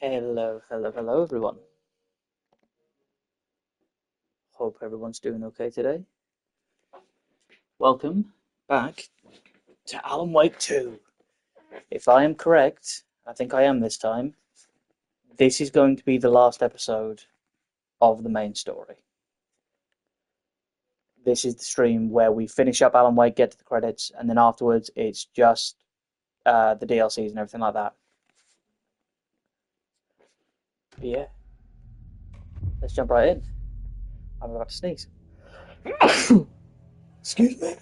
Hello, hello, hello, everyone. Hope everyone's doing okay today. Welcome back to Alan Wake 2. If I am correct, I think I am this time, this is going to be the last episode of the main story. This is the stream where we finish up Alan Wake, get to the credits, and then afterwards it's just the DLCs and everything like that. But yeah, let's jump right in. I'm about to sneeze. Excuse me.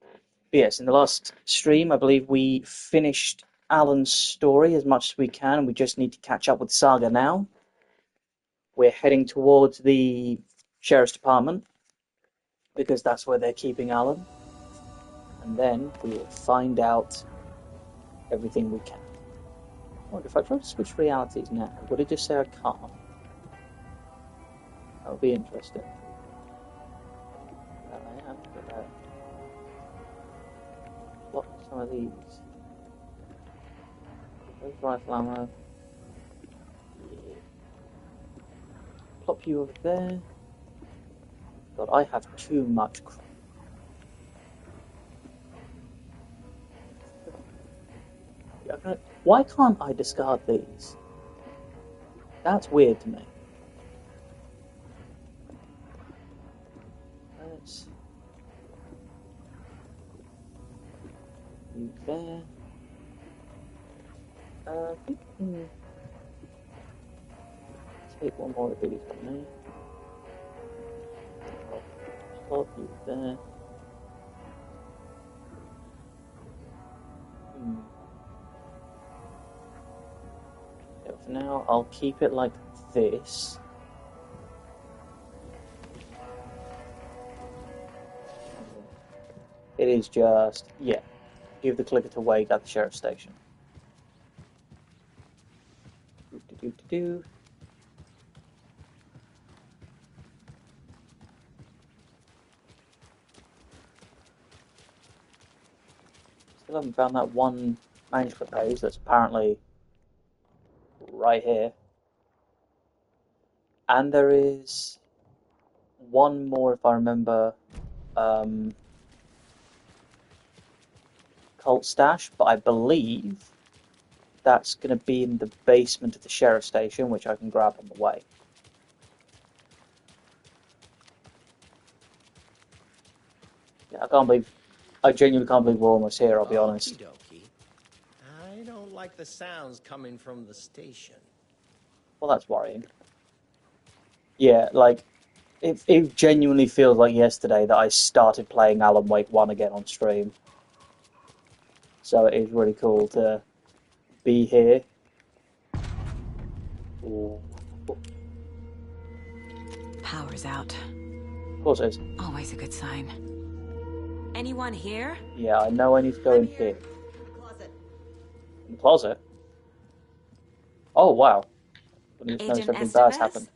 But yes, in the last stream, I believe we finished Alan's story as much as we can. We just need to catch up with Saga now. We're heading towards the sheriff's department because that's where they're keeping Alan. And then we will find out everything we can. I wonder if I try to switch realities now, would it just say I can't? That would be interesting. I am going to block some of these. Those rifle ammo. Yeah. Plop you over there. God, I have too much crap. Why can't I discard these? That's weird to me. Let's move there. I think we can take one more of these from there. Plot you there. Yeah, for now, I'll keep it like this. It is just, yeah, give the clicker to Wade at the sheriff's station. Do. Still haven't found that one manuscript page that's apparently right here. And there is one more, if I remember, cult stash, but I believe that's going to be in the basement of the sheriff's station, which I can grab on the way. Yeah, I genuinely can't believe we're almost here, I'll be honest. Okey-dokey. I don't like the sounds coming from the station. Well, that's worrying. Yeah, like, it genuinely feels like yesterday that I started playing Alan Wake 1 again on stream. So it is really cool to be here. Ooh. Power's out. Of course it is. Always a good sign. Anyone here? Yeah, I know I need to go in here. Closet. In the closet? Oh, wow. Wouldn't just notice Agent something bad's Estevez? happened.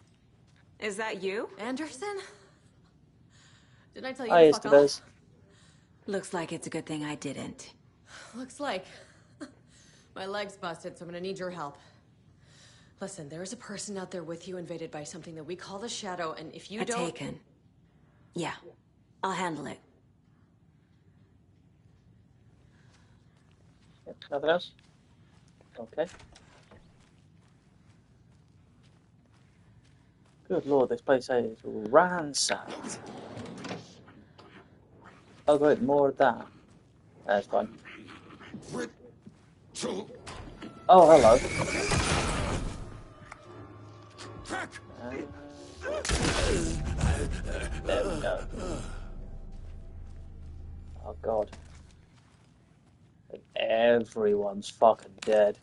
Is that you? Anderson? Did I tell you Hi, to fuck Estevez. off? Looks like it's a good thing I didn't. Looks like. My leg's busted, so I'm gonna need your help. Listen, there is a person out there with you invaded by something that we call the Shadow, and if you don't... Taken. Yeah, I'll handle it. Yep, nothing else? Okay. Good lord, this place is ransacked. Oh great, more of that. That's fine. Oh, hello. There we go. Oh god. Everyone's fucking dead.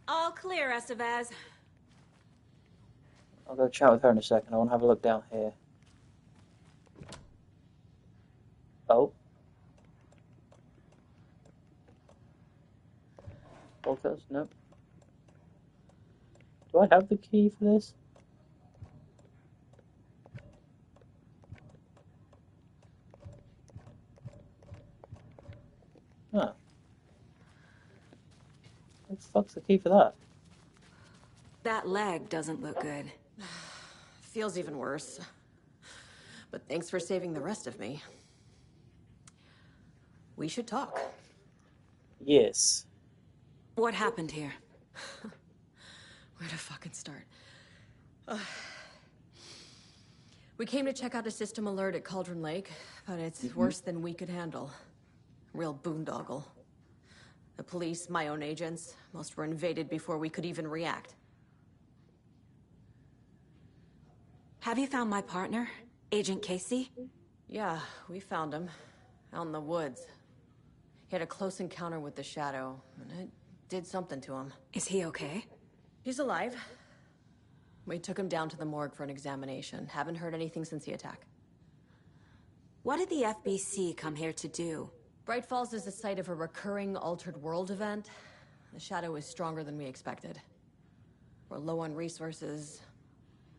All clear, Estevez. I'll go chat with her in a second. I want to have a look down here. Oh. Focus? Nope. Do I have the key for this? the fuck's the key for that? That leg doesn't look good. Feels even worse. But thanks for saving the rest of me. We should talk. Yes. What happened here? Where to fucking start? We came to check out a system alert at Cauldron Lake, but it's worse than we could handle. Real boondoggle. The police, my own agents, most were invaded before we could even react. Have you found my partner, Agent Casey? Yeah, we found him. Out in the woods. He had a close encounter with the Shadow, and it did something to him. Is he okay? He's alive. We took him down to the morgue for an examination. Haven't heard anything since the attack. What did the FBC come here to do? Bright Falls is the site of a recurring altered world event. The Shadow is stronger than we expected. We're low on resources.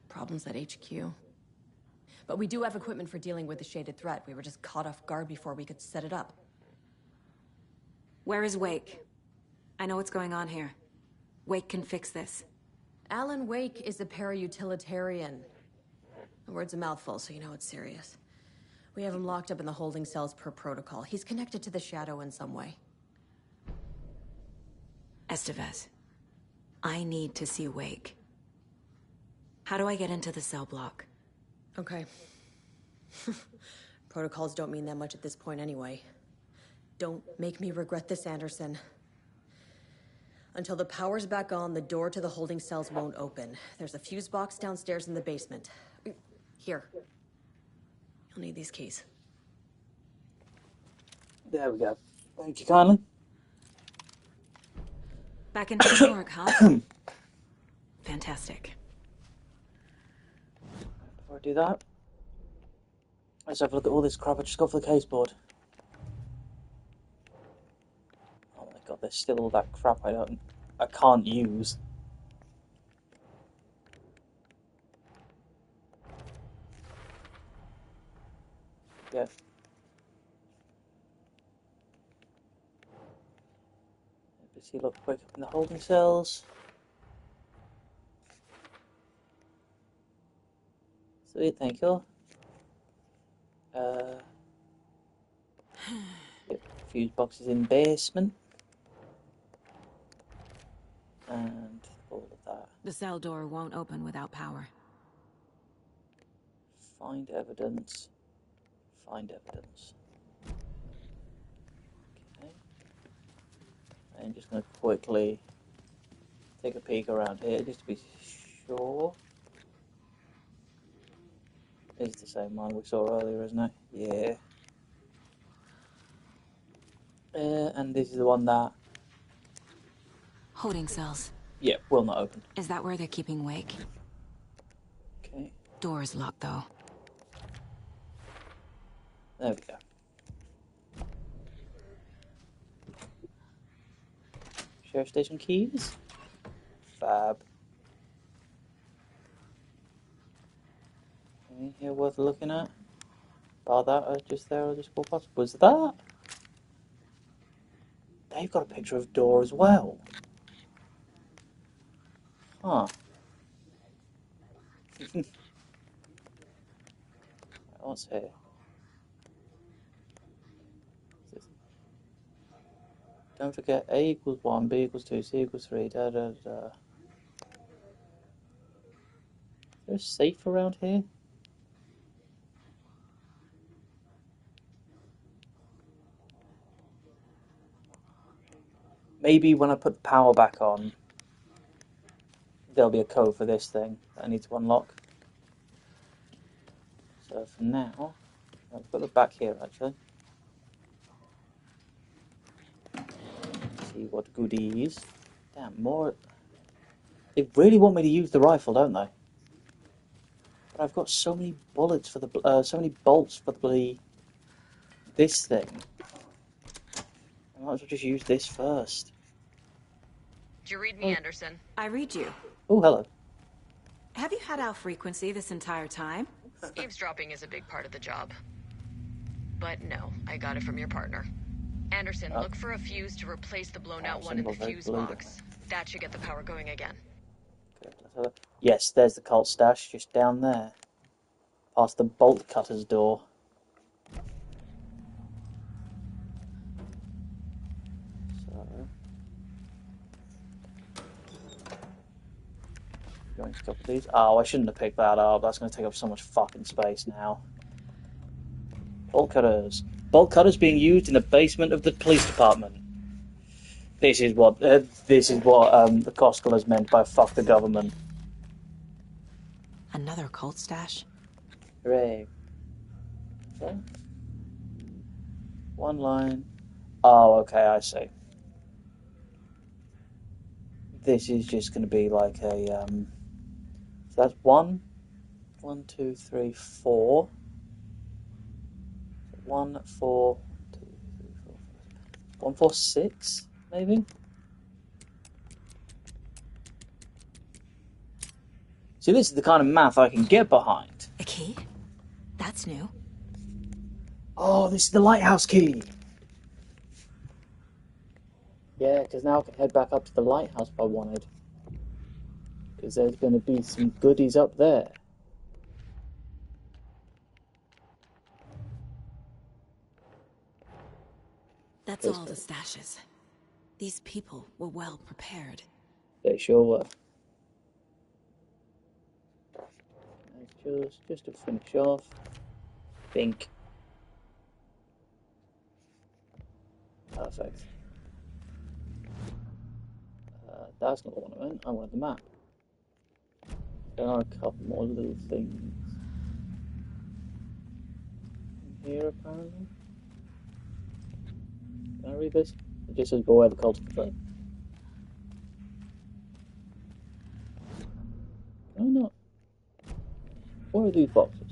Problems at HQ. But we do have equipment for dealing with the shaded threat. We were just caught off guard before we could set it up. Where is Wake? I know what's going on here. Wake can fix this. Alan Wake is a para-utilitarian. The word's a mouthful, so you know it's serious. We have him locked up in the holding cells per protocol. He's connected to the Shadow in some way. Estevez, I need to see Wake. How do I get into the cell block? Okay. Protocols don't mean that much at this point anyway. Don't make me regret this, Anderson. Until the power's back on, the door to the holding cells won't open. There's a fuse box downstairs in the basement. Here. You'll need these keys. There we go. Thank you kindly. Back into the morgue, huh? Fantastic. Before I do that, let's have a look at all this crap I just got for the case board. Oh my god, there's still all that crap I can't use. Yeah. Let's see, look quick up in the holding cells. Sweet, thank you. Yep, fuse boxes in basement. And all of that. The cell door won't open without power. Find evidence. Find evidence. Okay. I'm just going to quickly take a peek around here just to be sure. It's the same one we saw earlier, isn't it? Yeah. And this is the one that... Holding cells. Yeah, will not open. Is that where they're keeping Wake? Okay. Door is locked, though. There we go. Sheriff station keys. Fab. Anything here worth looking at? Bar that just there, I just walked past. Was that? They've got a picture of door as well. Huh. What's here? Don't forget A equals 1, B equals 2, C equals 3, da da da. Is there a safe around here? Maybe when I put the power back on, there'll be a code for this thing that I need to unlock. So for now, I'll put it back here actually. See what goodies. Damn, more. They really want me to use the rifle, don't they? But I've got so many bullets for the, so many bolts for the this thing. I might as well just use this first. Did you read me, Anderson? I read you. Oh, hello. Have you had our frequency this entire time? Eavesdropping is a big part of the job. But no, I got it from your partner. Anderson, look for a fuse to replace the blown out one in the fuse box. That should get the power going again. Okay, let's have a... Yes, there's the cult stash, just down there. Past the bolt cutter's door. So... Going to a couple of these. Oh, I shouldn't have picked that up. That's going to take up so much fucking space now. Bolt cutters. Bolt cutters being used in the basement of the police department. This is what the Costco has meant by fuck the government. Another cult stash? Hooray. Okay. One line. Oh, okay, I see. This is just going to be like a, so that's 1, 2, 3, 4. 1, 4, 2, 3, 4, 1, 4, 6, maybe? See, this is the kind of math I can get behind. A key? That's new. Oh, this is the lighthouse key. Yeah, because now I can head back up to the lighthouse if I wanted. Because there's going to be some goodies up there. That's all the stashes. These people were well prepared. They sure were. Just to finish off. Think. Perfect. That's not the one I meant. I wanted the map. There are a couple more little things in here, apparently. Can I read this? It just says beware the cult of flame. Can I not? What are these boxes?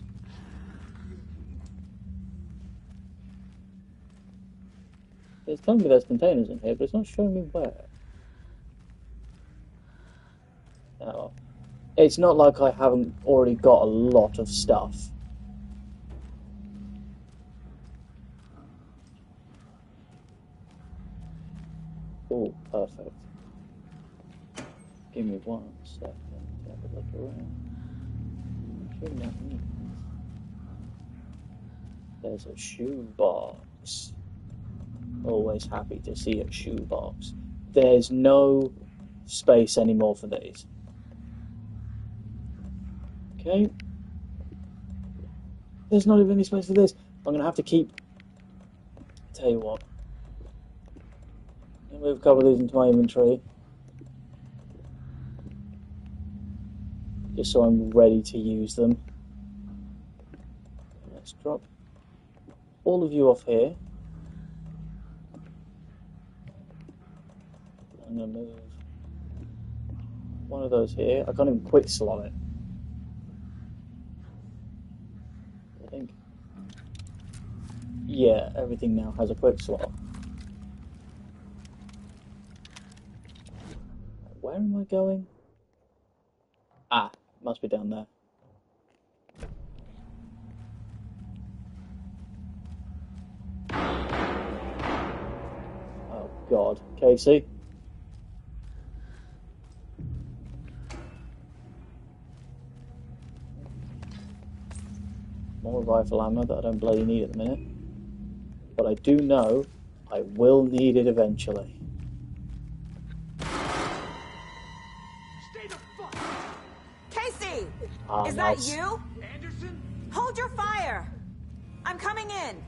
It's telling me there's containers in here, but it's not showing me where. Oh. It's not like I haven't already got a lot of stuff. Oh, perfect. Give me 1 second to have a look around. There's a shoebox. Always happy to see a shoebox. There's no space anymore for these. Okay. There's not even any space for this. I'm going to have to keep... Tell you what. I'll move a couple of these into my inventory. Just so I'm ready to use them. Let's drop all of you off here. I'm going to move one of those here. I can't even quick slot it. I think. Yeah, everything now has a quick slot. Where am I going? Ah, must be down there. Oh God, Casey. More rifle ammo that I don't bloody need at the minute. But I do know I will need it eventually. Stay the fuck! Casey! Ah, Is nice. that you? Anderson? Hold your fire! I'm coming in!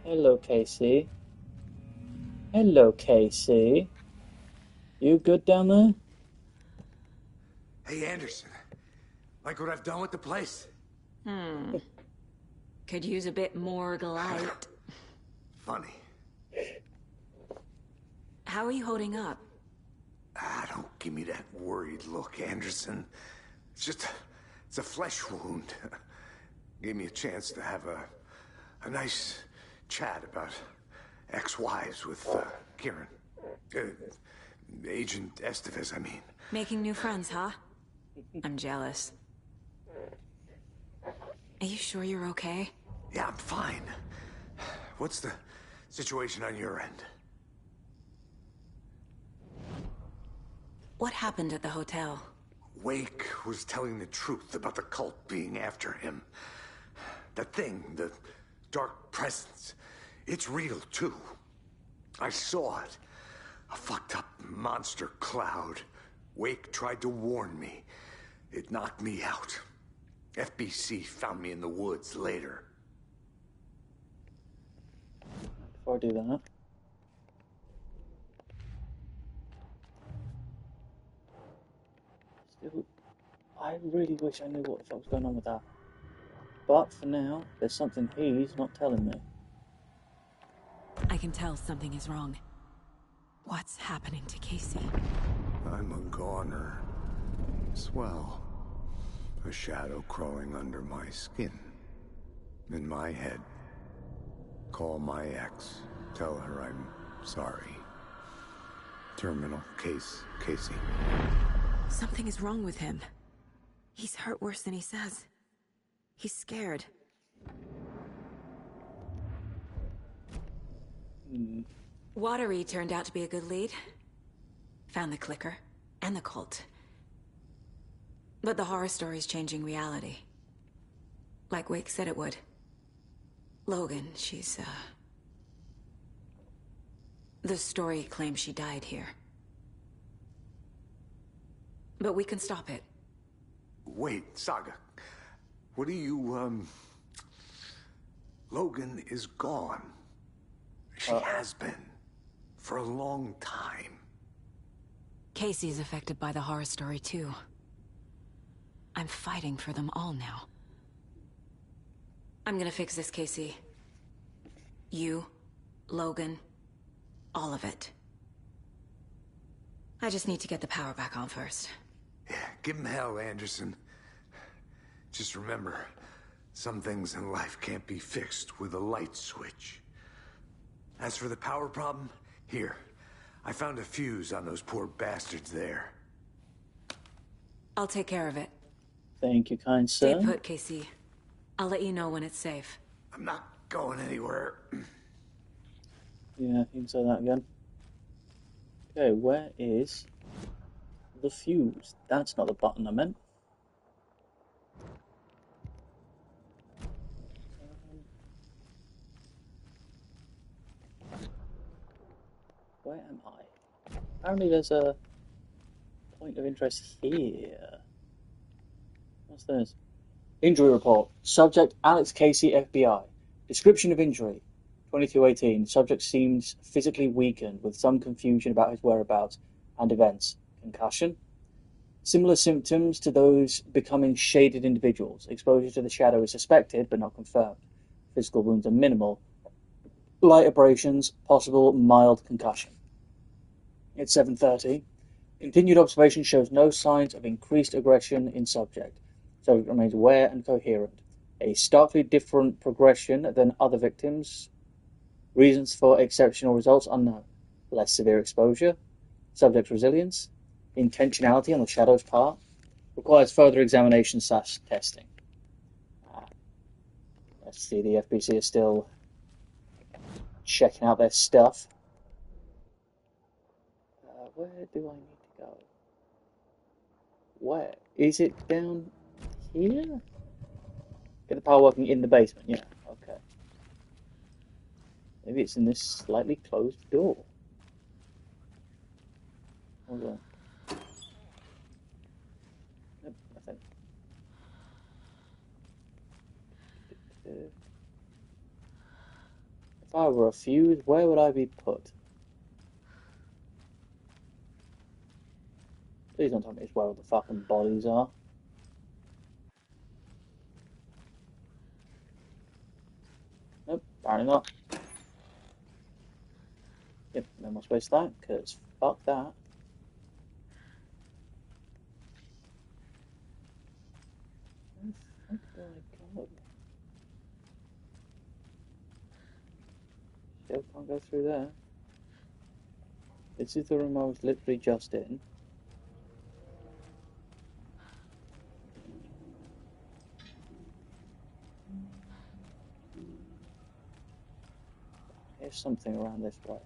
Hello, Casey. Hello, Casey. You good down there? Hey, Anderson. Like what I've done with the place? Could use a bit more light. Funny. How are you holding up? Ah, don't give me that worried look, Anderson. It's a flesh wound. Gave me a chance to have a nice chat about ex-wives with Kieran. Agent Estevez, I mean. Making new friends, huh? I'm jealous. Are you sure you're okay? Yeah, I'm fine. What's the situation on your end? What happened at the hotel? Wake was telling the truth about the cult being after him. That thing, the dark presence, it's real too. I saw it. A fucked up monster cloud. Wake tried to warn me. It knocked me out. FBC found me in the woods later. Before I do that, still, I really wish I knew what the fuck was going on with that. But for now, there's something he's not telling me. I can tell something is wrong. What's happening to Casey? I'm a goner. Swell. A shadow crawling under my skin. In my head. Call my ex. Tell her I'm sorry. Terminal case, Casey. Something is wrong with him. He's hurt worse than he says. He's scared. Watery turned out to be a good lead. Found the clicker and the cult. But the horror story's changing reality. Like Wake said it would. Logan, she's, the story claims she died here. But we can stop it. Wait, Saga. What do you, Logan is gone. She has been. For a long time. Casey's affected by the horror story, too. I'm fighting for them all now. I'm gonna fix this, Casey. You, Logan, all of it. I just need to get the power back on first. Yeah, give him hell, Anderson. Just remember, some things in life can't be fixed with a light switch. As for the power problem, here. I found a fuse on those poor bastards there. I'll take care of it. Thank you, kind sir. Stay put, Casey. I'll let you know when it's safe. I'm not going anywhere. Yeah, you can say that again. Okay, where is the fuse? That's not the button I meant. Where am I? Apparently there's a point of interest here. What's this? Injury report. Subject Alex Casey, FBI. Description of injury. 2218. Subject seems physically weakened with some confusion about his whereabouts and events. Concussion. Similar symptoms to those becoming shaded individuals. Exposure to the shadow is suspected but not confirmed. Physical wounds are minimal. Light abrasions, possible mild concussion. It's 7:30. Continued observation shows no signs of increased aggression in subject. Subject remains aware and coherent. A starkly different progression than other victims. Reasons for exceptional results unknown. Less severe exposure. Subject's resilience. Intentionality on the shadow's part. Requires further examination / testing. Let's see, the FBC is still checking out their stuff. Where do I need to go? Where? Is it down here? Get the power working in the basement, yeah, okay. Maybe it's in this slightly closed door. Hold on. Nope, nothing. If I were a fuse, where would I be put? Please don't tell me it's where all the fucking bodies are. Nope, apparently not. Yep, no more space for that, because fuck that. Where the fuck do I go? Still can't go through there. This is the room I was literally just in. There's something around this way.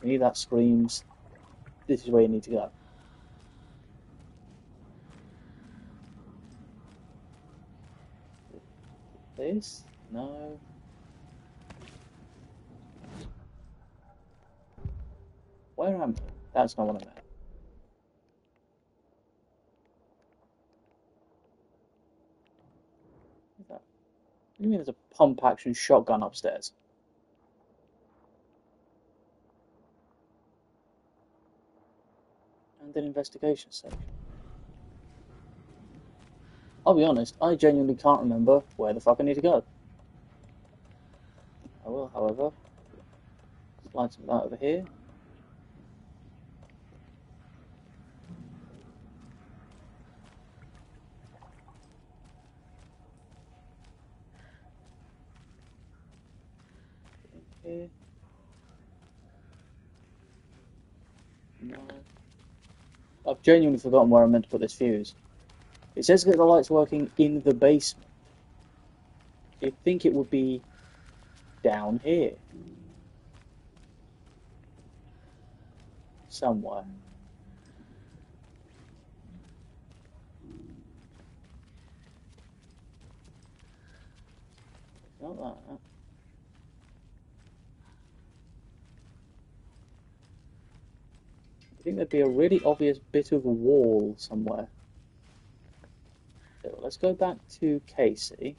To me, that screams, this is where you need to go. This? No. Where am I? That's not what I'm at. What's that? What do you mean there's a pump action shotgun upstairs? And an investigation section. I'll be honest, I genuinely can't remember where the fuck I need to go. I will, however, slide some light over here. Here. No. I've genuinely forgotten where I meant to put this fuse. It says that the light's working in the basement. You'd think it would be down here. Somewhere. Not that. I think there'd be a really obvious bit of a wall somewhere. So let's go back to Casey.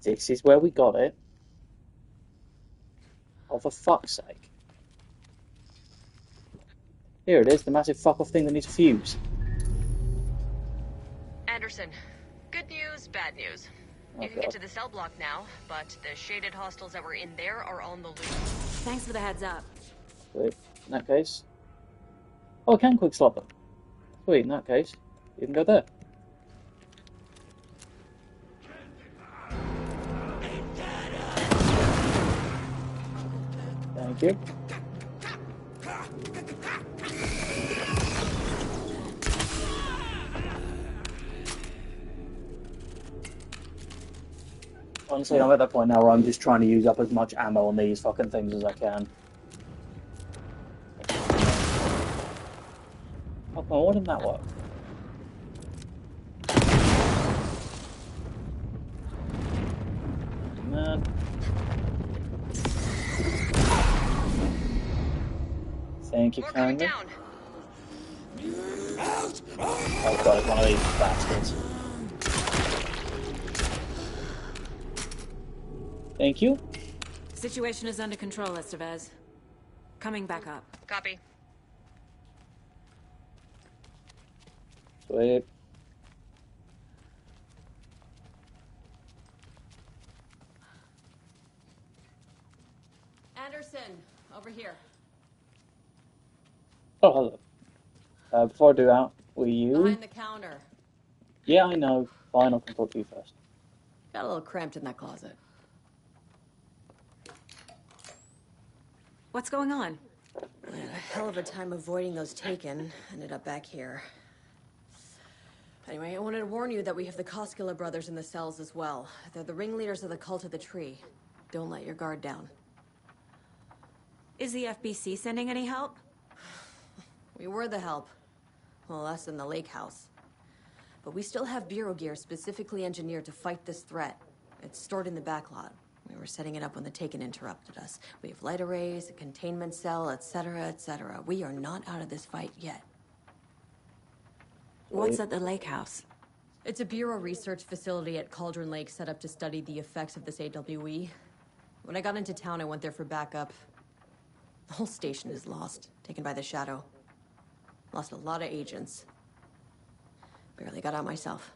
This is where we got it. Oh, for fuck's sake. Here it is, the massive fuck off thing that needs a fuse. Anderson, good news, bad news. Oh, You can God. get to the cell block now, but the shaded hostiles that were in there are on the loose. Thanks for the heads up. Sweet. In that case. Oh, I can quick slot them. Sweet, in that case. You can go there. Thank you. Honestly, I'm at that point now where I'm just trying to use up as much ammo on these fucking things as I can. Oh, come on, why didn't that work? Man. Thank you More coming kindly. down. Oh god, it's one of these bastards. Thank you. Situation is under control, Estevez. Coming back up. Copy. Sweet. Anderson, over here. Oh, hello. Before I do that, will you? Behind the counter. Yeah, I know. Fine, I'll talk to you first. Got a little cramped in that closet. What's going on? I had a hell of a time avoiding those taken. Ended up back here. Anyway, I wanted to warn you that we have the Koskela brothers in the cells as well. They're the ringleaders of the Cult of the Tree. Don't let your guard down. Is the FBC sending any help? We were the help. Well, us in the lake house. But we still have Bureau gear specifically engineered to fight this threat. It's stored in the backlot. We were setting it up when the Taken interrupted us. We have light arrays, a containment cell, etc., etc. We are not out of this fight yet. What's at the lake house? It's a Bureau research facility at Cauldron Lake set up to study the effects of this AWE. When I got into town, I went there for backup. The whole station is lost, taken by the Shadow. Lost a lot of agents. Barely got out myself.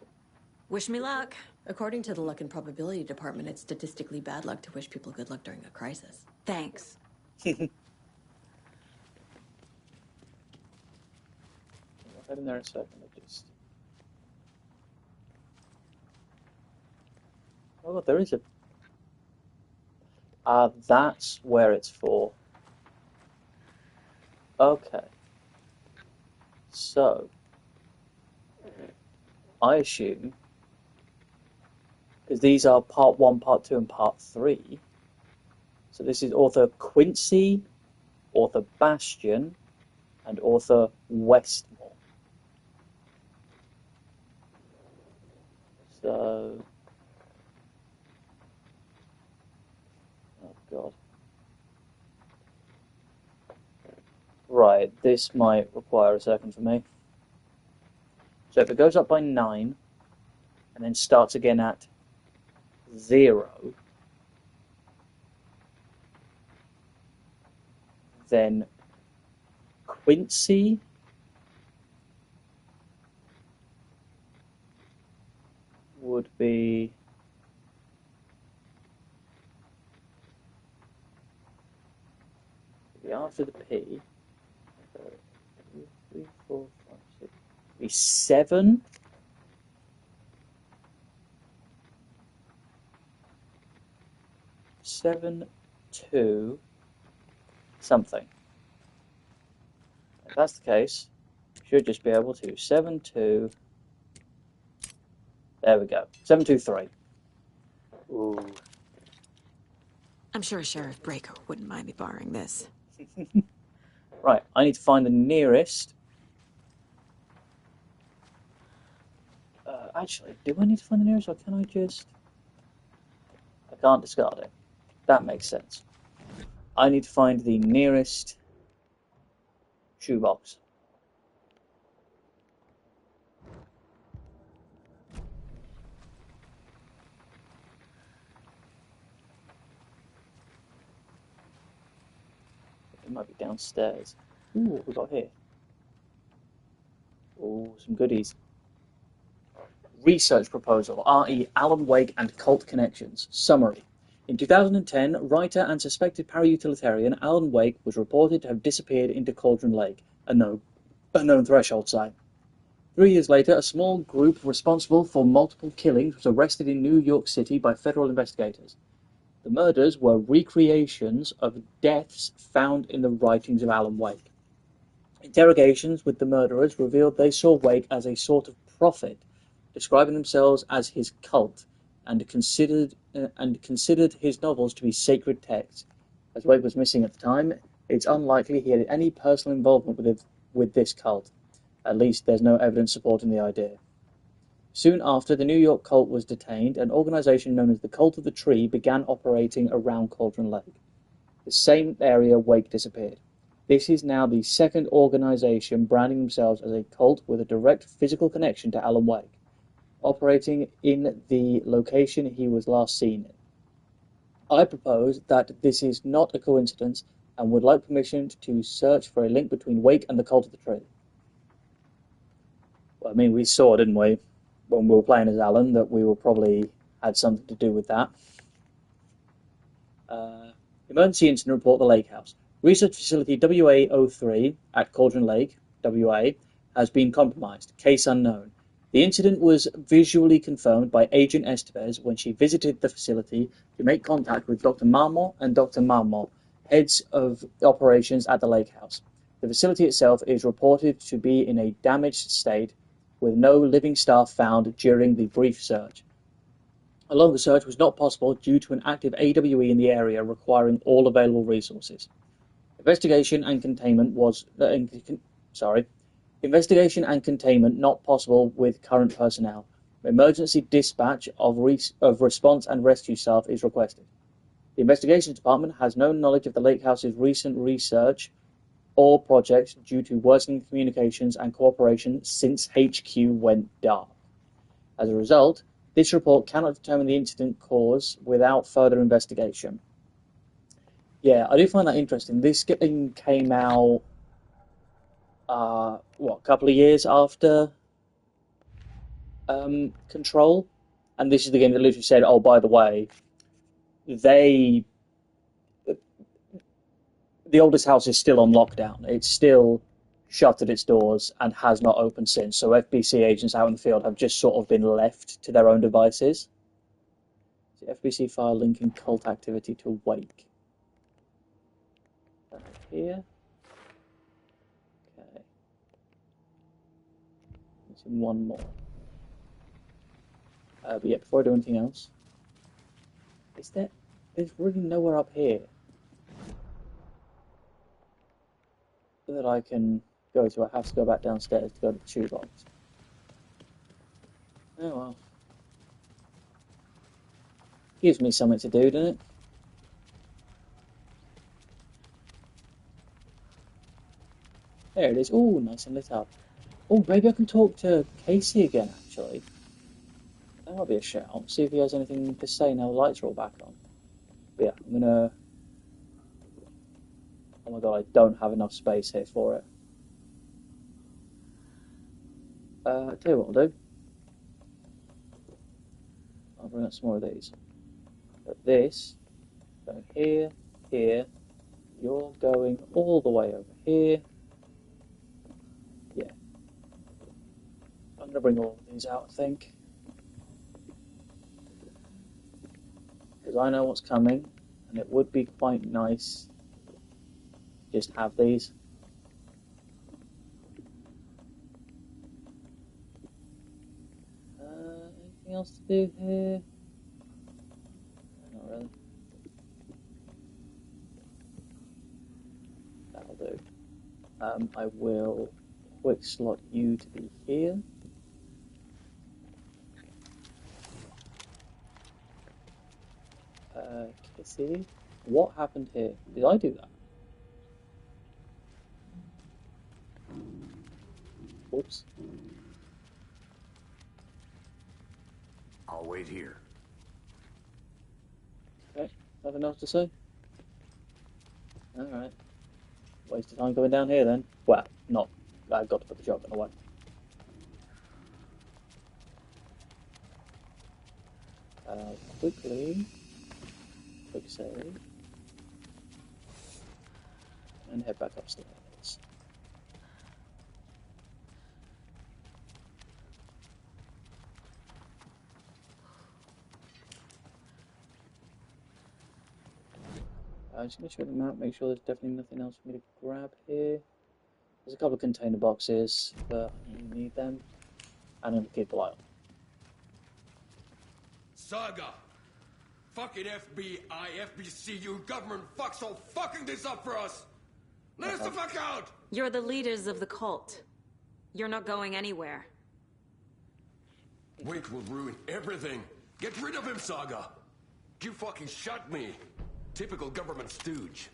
Wish me luck. According to the Luck and Probability Department, it's statistically bad luck to wish people good luck during a crisis. Thanks. I'll head in there in a second. Oh, there is a... that's where it's for. Okay. So, I assume, because these are part 1, part 2, and part 3, So this is author Quincy, author Bastion, and author Westmore. So, oh god. Right, this might require a second for me. So if it goes up by 9, and then starts again at 0, then Quincy would be after the P. 3, 4, 5, 6. Be 7. 7, 2, something. If that's the case, you should just be able to 7, 2. There we go. 7, 2, 3. Ooh. I'm sure Sheriff Braco wouldn't mind me borrowing this. Right, I need to find the nearest. Actually, do I need to find the nearest, or can I just... I can't discard it. That makes sense. I need to find the nearest shoebox. It might be downstairs. Ooh, what have we got here? Ooh, some goodies. Research proposal, RE Alan Wake and Cult Connections. Summary. In 2010, writer and suspected para-utilitarian Alan Wake was reported to have disappeared into Cauldron Lake, a known threshold site. 3 years later, a small group responsible for multiple killings was arrested in New York City by federal investigators. The murders were recreations of deaths found in the writings of Alan Wake. Interrogations with the murderers revealed they saw Wake as a sort of prophet, describing themselves as his cult, and considered his novels to be sacred texts. As Wake was missing at the time, it's unlikely he had any personal involvement with this cult. At least there's no evidence supporting the idea. Soon after, the New York cult was detained, an organization known as the Cult of the Tree began operating around Cauldron Lake, the same area Wake disappeared. This is now the second organization branding themselves as a cult with a direct physical connection to Alan Wake, operating in the location he was last seen in. I propose that this is not a coincidence and would like permission to search for a link between Wake and the Cult of the Tree. Well, I mean, we saw, didn't we, when we were playing as Alan, that we will probably had something to do with that. Emergency incident report, the Lake House. Research facility WA03 at Cauldron Lake, WA, has been compromised. Case unknown. The incident was visually confirmed by Agent Estevez when she visited the facility to make contact with Dr. Marmot and Dr. Marmot, heads of operations at the Lake House. The facility itself is reported to be in a damaged state, with no living staff found during the brief search. A longer search was not possible due to an active AWE in the area requiring all available resources. Investigation and containment not possible with current personnel. Emergency dispatch of response and rescue staff is requested. The investigations department has no knowledge of the Lake House's recent research or projects due to worsening communications and cooperation since HQ went dark. As a result, this report cannot determine the incident cause without further investigation. Yeah, I do find that interesting. This game came out, a couple of years after Control, and this is the game that literally said, oh, by the way, the oldest house is still on lockdown. It's still shut at its doors and has not opened since. So FBC agents out in the field have just sort of been left to their own devices. The FBC file linking cult activity to Wake. Here. Okay. There's one more. But yeah, before I do anything else, there's really nowhere up here. that I can go to. I have to go back downstairs to go to the shoebox. Oh well. Gives me something to do, doesn't it? There it is. Oh, nice and lit up. Oh, maybe I can talk to Casey again, actually. That might be a shout. See if he has anything to say now the lights are all back on. But yeah, I'm gonna... Oh my god, I don't have enough space here for it. I'll tell you what I'll do. I'll bring up some more of these. But this, going here, here, you're going all the way over here. Yeah. I'm going to bring all of these out, I think. Because I know what's coming, and it would be quite nice to just have these. Anything else to do here? Not really. That'll do. I will quick slot you to be here. Kissy, what happened here? Did I do that? Oops. I'll wait here. Okay, nothing else to say? Alright. Wasted time going down here then. Well, not. I've got to put the shotgun away. Quickly. Quick save. And head back upstairs. I'm just going to show the map, make sure there's definitely nothing else for me to grab here. There's a couple of container boxes, but I don't need them. And I'm keep the light on. Saga! Fucking FBI, FBCU, government fucks all fucking this up for us! Let us the fuck out! You're the leaders of the cult. You're not going anywhere. Wink will ruin everything. Get rid of him, Saga! You fucking shot me. Typical government stooge.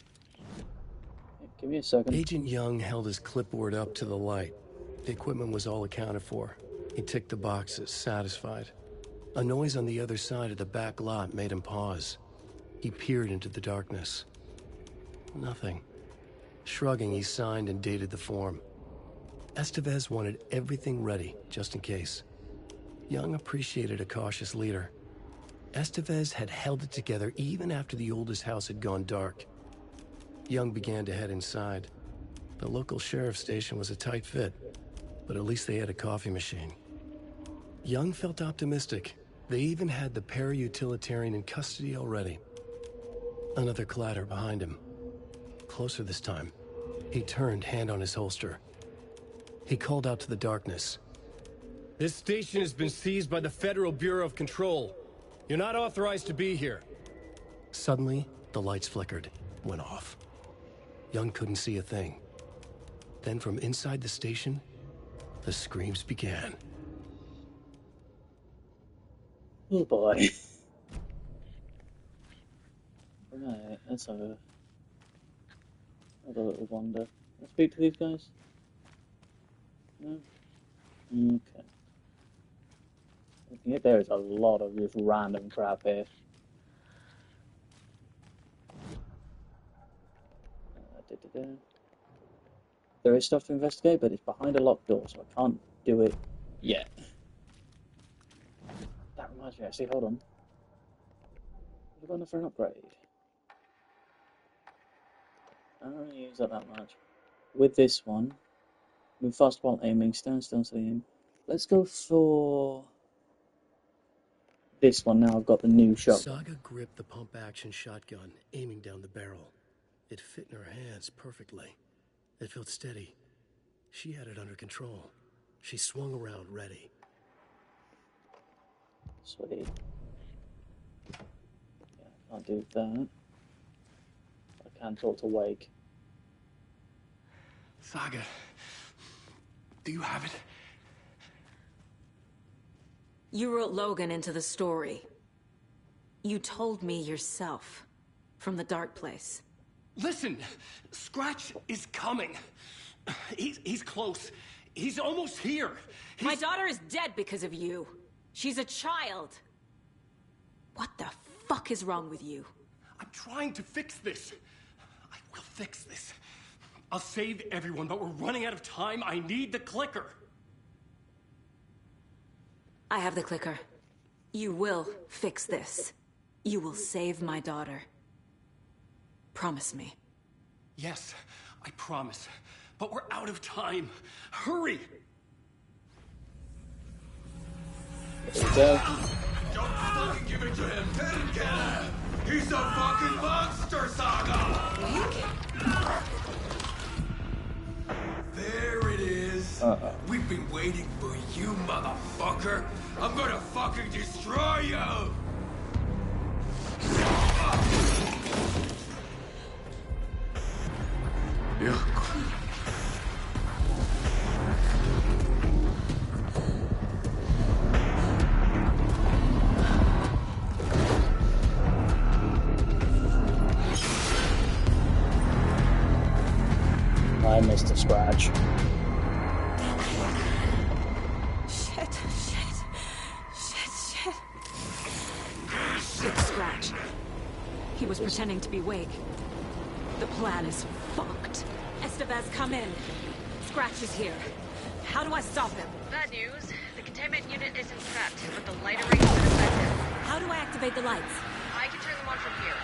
Give me a second. Agent Young held his clipboard up to the light. The equipment was all accounted for. He ticked the boxes, satisfied. A noise on the other side of the back lot made him pause. He peered into the darkness. Nothing. Shrugging, he signed and dated the form. Estevez wanted everything ready, just in case. Young appreciated a cautious leader. Estevez had held it together even after the oldest house had gone dark. Young began to head inside. The local sheriff's station was a tight fit, but at least they had a coffee machine. Young felt optimistic. They even had the para-utilitarian in custody already. Another clatter behind him. Closer this time. He turned, hand on his holster. He called out to the darkness. This station has been seized by the Federal Bureau of Control. You're not authorized to be here. Suddenly, the lights flickered, went off. Young couldn't see a thing. Then from inside the station, the screams began. Oh boy. Right, let's have a little wander. Can I speak to these guys? No? Okay. Looking at there is a lot of just random crap here. There is stuff to investigate, but it's behind a locked door, so I can't do it yet. That reminds me, actually, hold on. What have I got for an upgrade? I don't really use that much. With this one, move fast while aiming, stand still until you aim. Let's go for this one now. I've got the new shotgun. Saga gripped the pump-action shotgun, aiming down the barrel. It fit in her hands perfectly. It felt steady. She had it under control. She swung around, ready. Sweet. Yeah, I can't do that. I can talk to Wake. Saga, do you have it? You wrote Logan into the story. You told me yourself. From the dark place. Listen, Scratch is coming. He's close. He's almost here. My daughter is dead because of you. She's a child. What the fuck is wrong with you? I'm trying to fix this. I will fix this. I'll save everyone, but we're running out of time. I need the clicker. I have the clicker. You will fix this. You will save my daughter. Promise me. Yes, I promise. But we're out of time. Hurry! There we go. Don't fucking give it to him! Get him! He's a fucking monster, Saga! There it is. We've been waiting for you, motherfucker. I'm gonna fucking destroy you! Yeah. I missed a Scratch. Shit. It's Scratch. He was pretending to be Wake. The plan is fucked. Estevez, come in. Scratch is here. How do I stop him? Bad news. The containment unit isn't prepped, but the light array is effective. How do I activate the lights? I can turn them on from here.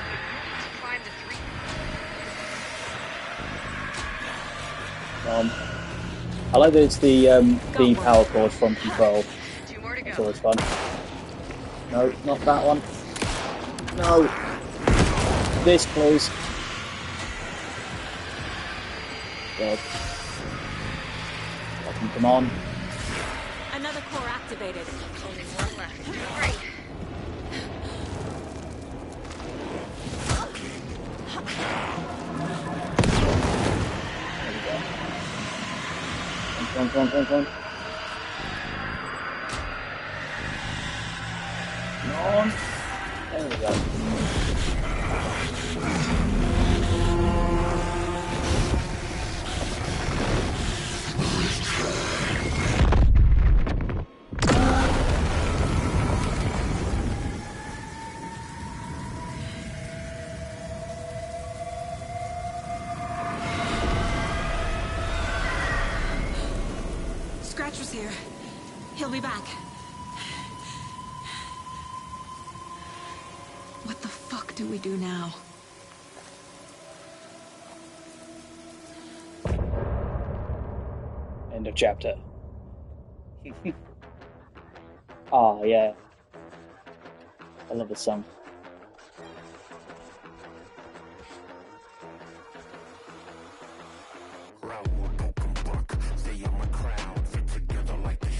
You need to climb the 3... I like that it's the power cord from Control. 2 more to go. It's always fun. No, not that one. No. This, please. God. Come on. Another core activated. Only one left. Great. Come on. Come on. There we go. Scratch was here. He'll be back. What the fuck do we do now? End of chapter. Ah, yeah. I love this song.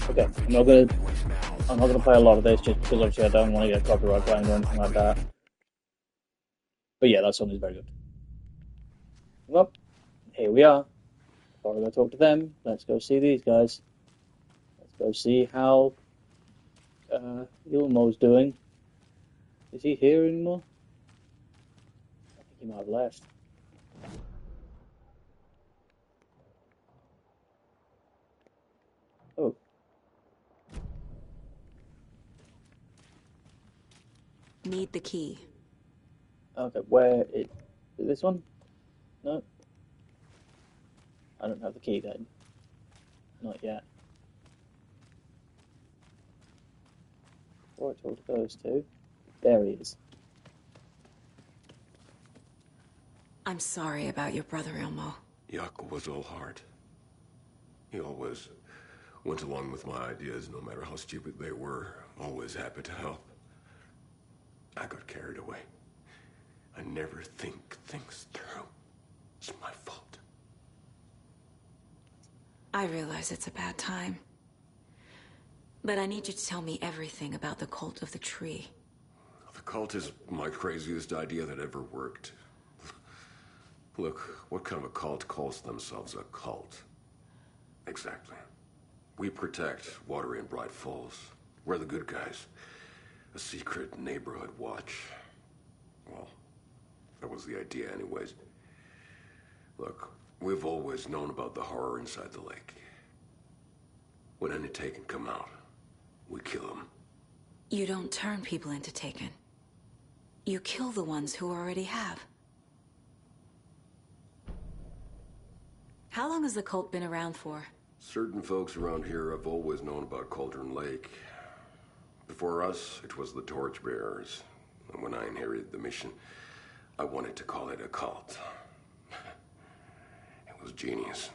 Okay, I'm not gonna play a lot of this just because obviously I don't want to get copyright claimed or anything like that. But yeah, that song is very good. Well, here we are. Before I go talk to them, let's go see these guys. Let's go see how Ilmo's doing. Is he here anymore? I think he might have left. Oh. Need the key. Okay, where is this one? No. I don't have the key then. Not yet. Before I talk to those two. There he is. I'm sorry about your brother, Ilmo. Yaakov was all heart. He always went along with my ideas, no matter how stupid they were. Always happy to help. I got carried away. I never think things through. It's my fault. I realize it's a bad time. But I need you to tell me everything about the cult of the tree. The cult is my craziest idea that ever worked. Look, what kind of a cult calls themselves a cult? Exactly. We protect Watery and Bright Falls. We're the good guys. A secret neighborhood watch. Well, that was the idea anyways. Look, we've always known about the horror inside the lake. When any Taken come out, we kill them. You don't turn people into Taken. You kill the ones who already have. How long has the cult been around for? Certain folks around here have always known about Cauldron Lake. Before us, it was the Torchbearers. And when I inherited the mission, I wanted to call it a cult. It was genius.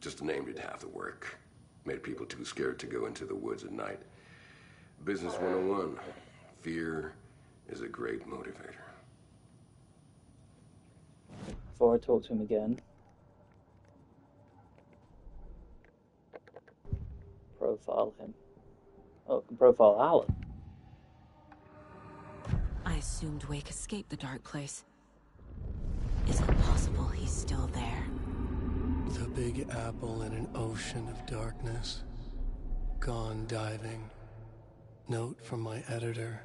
Just a name did half the work. Made people too scared to go into the woods at night. Business 101. Fear is a great motivator. Before I talk to him again, profile him. Oh, I can profile Alan. I assumed Wake escaped the dark place. Is it possible he's still there? The Big Apple in an ocean of darkness. Gone diving. Note from my editor.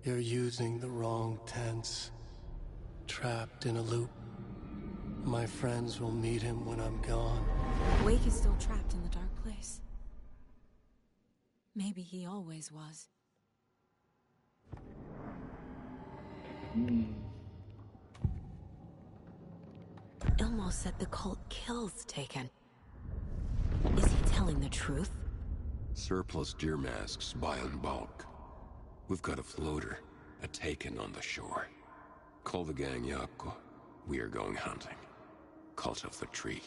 You're using the wrong tense. Trapped in a loop. My friends will meet him when I'm gone. Wake is still trapped in the dark place. Maybe he always was. Ilmo said the cult kills Taken. Is he telling the truth? Surplus deer masks buy in bulk. We've got a floater, a Taken on the shore. Call the gang Yako. We are going hunting. Cult of the Tree.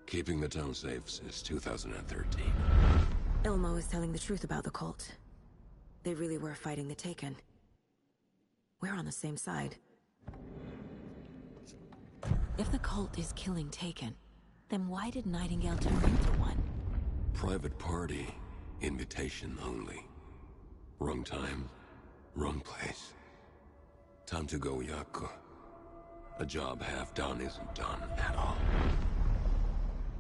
Keeping the town safe since 2013. Ilmo is telling the truth about the cult. They really were fighting the Taken. We're on the same side. If the cult is killing Taken, then why did Nightingale turn into one? Private party. Invitation only. Wrong time, wrong place. Time to go, Yako. A job half done isn't done at all.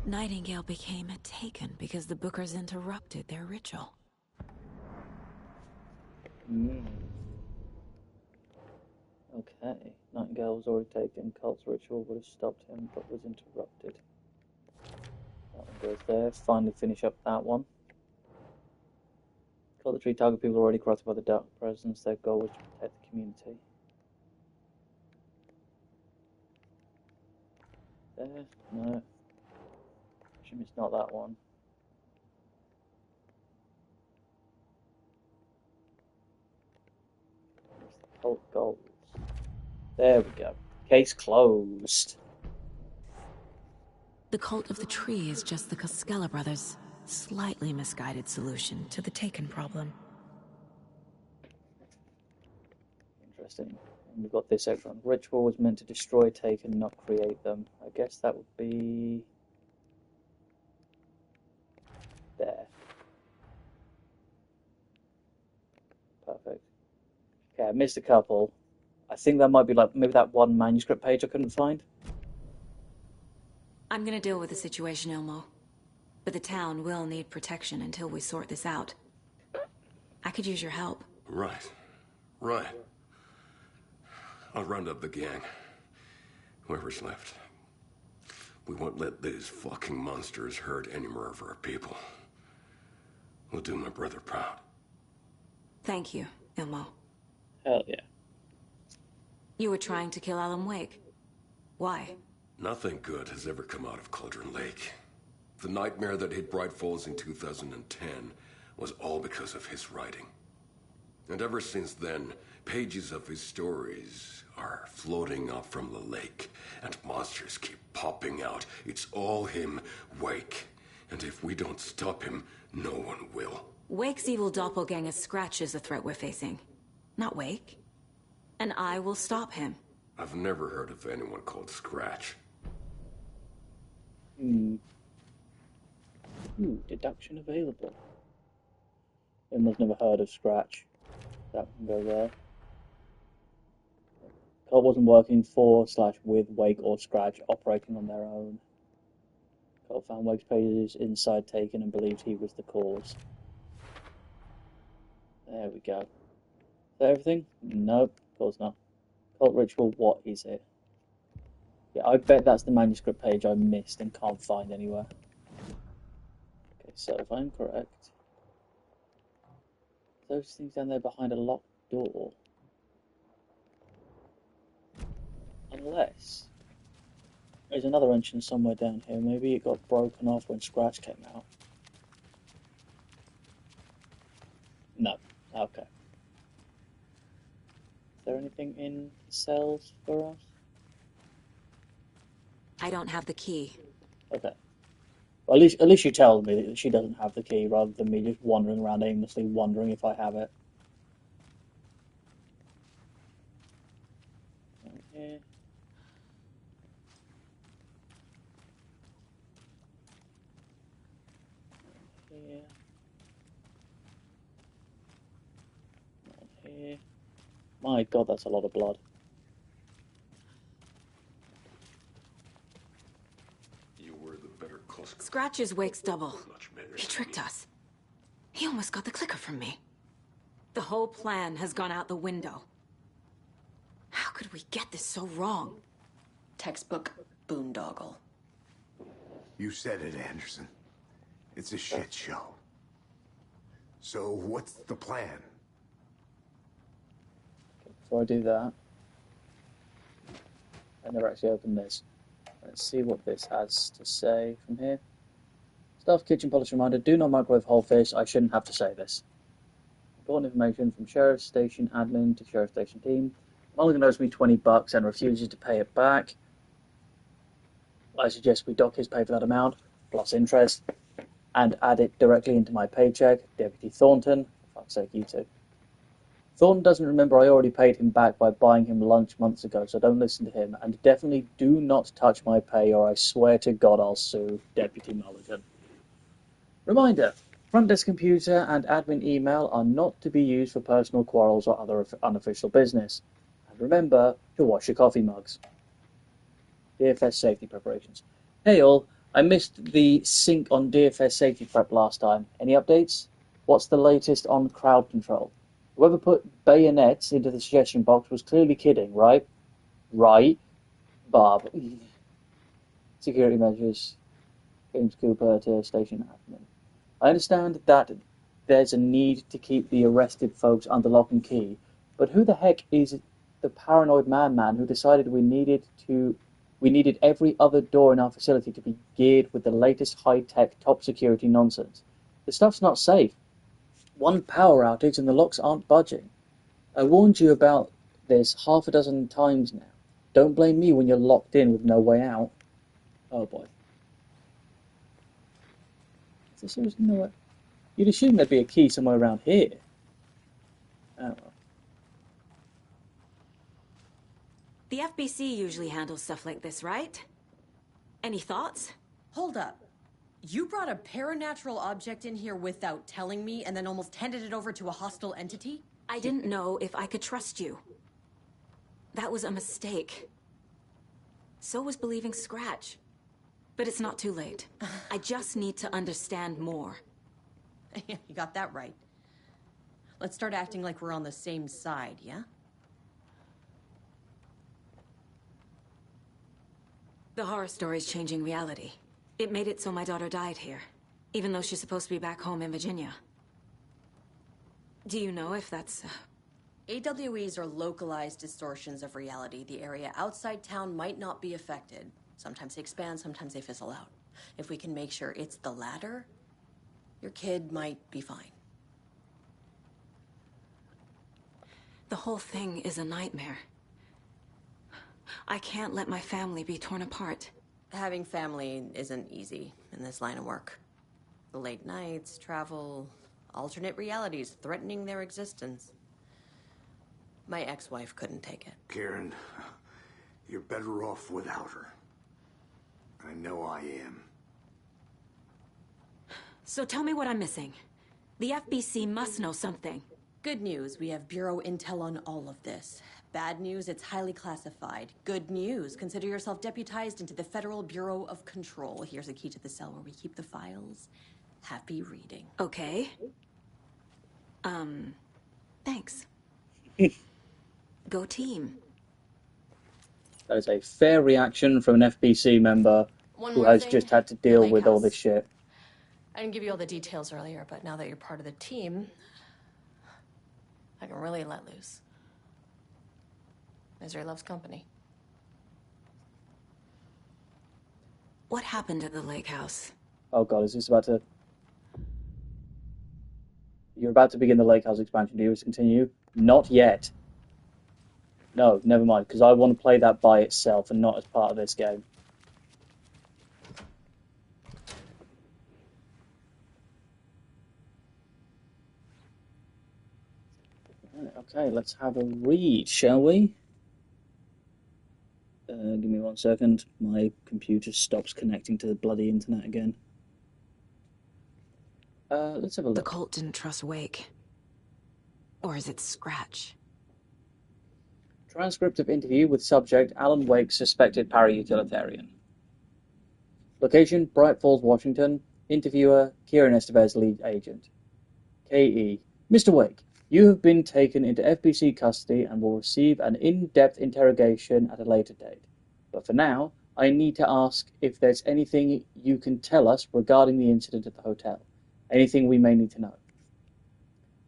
Nightingale became a Taken because the Bookers interrupted their ritual. Okay. Nightingale was already taken. Cult's ritual would have stopped him, but was interrupted. That one goes there. Finally finish up that one. Cult the Tree target people already corrupted by the dark presence. Their goal was to protect the community. There? No. Assume it's not that one. Where's the cult goals? There we go. Case closed. The Cult of the Tree is just the Koskela brothers' slightly misguided solution to the Taken problem. Interesting. And we've got this extra one. Ritual was meant to destroy Taken, not create them. I guess that would be there. Perfect. Okay, I missed a couple. I think that might be like maybe that one manuscript page I couldn't find. I'm gonna deal with the situation, Ilmo. But the town will need protection until we sort this out. I could use your help. Right. I'll round up the gang. Whoever's left. We won't let these fucking monsters hurt any more of our people. We'll do my brother proud. Thank you, Ilmo. Hell yeah. You were trying to kill Alan Wake. Why? Nothing good has ever come out of Cauldron Lake. The nightmare that hit Bright Falls in 2010 was all because of his writing. And ever since then, pages of his stories are floating up from the lake, and monsters keep popping out. It's all him, Wake. And if we don't stop him, no one will. Wake's evil doppelganger Scratch is the threat we're facing, not Wake. And I will stop him. I've never heard of anyone called Scratch. Ooh, deduction available. Emma's never heard of Scratch. That can go there. cult wasn't working for/with Wake or Scratch, operating on their own. Cult found Wake's pages inside taken and believed he was the cause. There we go. Is that everything? Nope, of course not. Cult ritual, what is it? Yeah, I bet that's the manuscript page I missed and can't find anywhere. Okay, so if I'm correct, those things down there behind a locked door. Unless there's another entrance somewhere down here. Maybe it got broken off when Scratch came out. No. Okay. Is there anything in the cells for us? I don't have the key. Okay. Well, at least you tell me that she doesn't have the key, rather than me just wandering around aimlessly, wondering if I have it. Down here. Down here. Down here. My God, that's a lot of blood. You were the better customer. Scratch is Wake's double. He tricked us. He almost got the clicker from me. The whole plan has gone out the window. How could we get this so wrong? Textbook boondoggle. You said it, Anderson. It's a shit show. So what's the plan? Before I do that, I never actually opened this. Let's see what this has to say from here. Staff kitchen policy reminder, do not microwave whole fish. I shouldn't have to say this. Important information from Sheriff Station admin to Sheriff Station team. Mulligan owes me $20 and refuses to pay it back. I suggest we dock his pay for that amount, plus interest, and add it directly into my paycheck. Deputy Thornton, for fuck's sake, you two. Thornton doesn't remember I already paid him back by buying him lunch months ago, so don't listen to him. And definitely do not touch my pay, or I swear to God I'll sue Deputy Mulligan. Reminder, front desk computer and admin email are not to be used for personal quarrels or other unofficial business. And remember to wash your coffee mugs. DFS safety preparations. Hey all, I missed the sync on DFS safety prep last time. Any updates? What's the latest on crowd control? Whoever put bayonets into the suggestion box was clearly kidding, right? Right. Bob. Security measures. James Cooper to station admin. I understand that there's a need to keep the arrested folks under lock and key, but who the heck is the paranoid man who decided we needed every other door in our facility to be geared with the latest high-tech, top-security nonsense? The stuff's not safe. One power outage and the locks aren't budging. I warned you about this half a dozen times now. Don't blame me when you're locked in with no way out. Oh boy. Is there seriously no way? You'd assume there'd be a key somewhere around here. Oh well. The FBC usually handles stuff like this, right? Any thoughts? Hold up. You brought a paranatural object in here without telling me and then almost handed it over to a hostile entity? I didn't know if I could trust you. That was a mistake. So was believing Scratch. But it's not too late. I just need to understand more. You got that right. Let's start acting like we're on the same side, yeah? The horror story's changing reality. It made it so my daughter died here, even though she's supposed to be back home in Virginia. Do you know if that's... AWEs are localized distortions of reality. The area outside town might not be affected. Sometimes they expand, sometimes they fizzle out. If we can make sure it's the latter, your kid might be fine. The whole thing is a nightmare. I can't let my family be torn apart. Having family isn't easy in this line of work. The late nights, travel, alternate realities threatening their existence. My ex-wife couldn't take it. Karen, you're better off without her. I know I am. So tell me what I'm missing. The FBC must know something. Good news, we have Bureau intel on all of this. Bad news, it's highly classified. Good news, consider yourself deputized into the Federal Bureau of Control. Here's a key to the cell where we keep the files. Happy reading. Okay. Thanks. Go team. That is a fair reaction from an FBC member One who more has thing, just had to the deal lake with all house. this shit. I didn't give you all the details earlier, but now that you're part of the team, I can really let loose. Misery loves company. What happened at the lake house? Oh god, is this about to... You're about to begin the Lake House expansion. Do you wish to continue? Not yet. No, never mind, because I want to play that by itself and not as part of this game. Okay, let's have a read, shall we? Give me 1 second. My computer stops connecting to the bloody internet again. Let's have a The look. cult didn't trust Wake. Or is it Scratch? Transcript of interview with subject Alan Wake, suspected para-utilitarian. Location, Bright Falls, Washington. Interviewer, Kieran Estevez, lead agent. K.E. Mr. Wake, you have been taken into FBC custody and will receive an in-depth interrogation at a later date. But for now, I need to ask if there's anything you can tell us regarding the incident at the hotel. Anything we may need to know.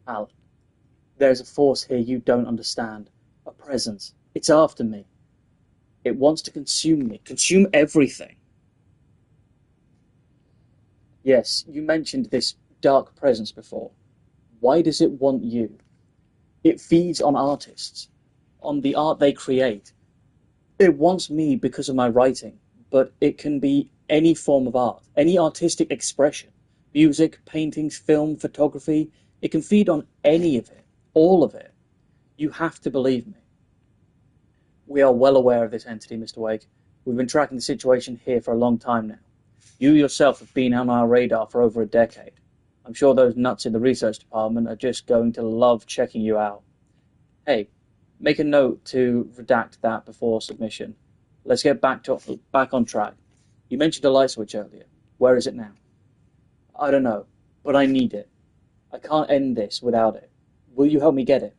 Alan, there's a force here you don't understand. A presence. It's after me. It wants to consume me. Consume everything. Yes, you mentioned this dark presence before. Why does it want you? It feeds on artists, on the art they create. It wants me because of my writing, but it can be any form of art, any artistic expression. Music, paintings, film, photography. It can feed on any of it, all of it. You have to believe me. We are well aware of this entity, Mr. Wake. We've been tracking the situation here for a long time now. You yourself have been on our radar for over a decade. I'm sure those nuts in the research department are just going to love checking you out. Hey, make a note to redact that before submission. Let's get back on track. You mentioned a light switch earlier. Where is it now? I don't know, but I need it. I can't end this without it. Will you help me get it?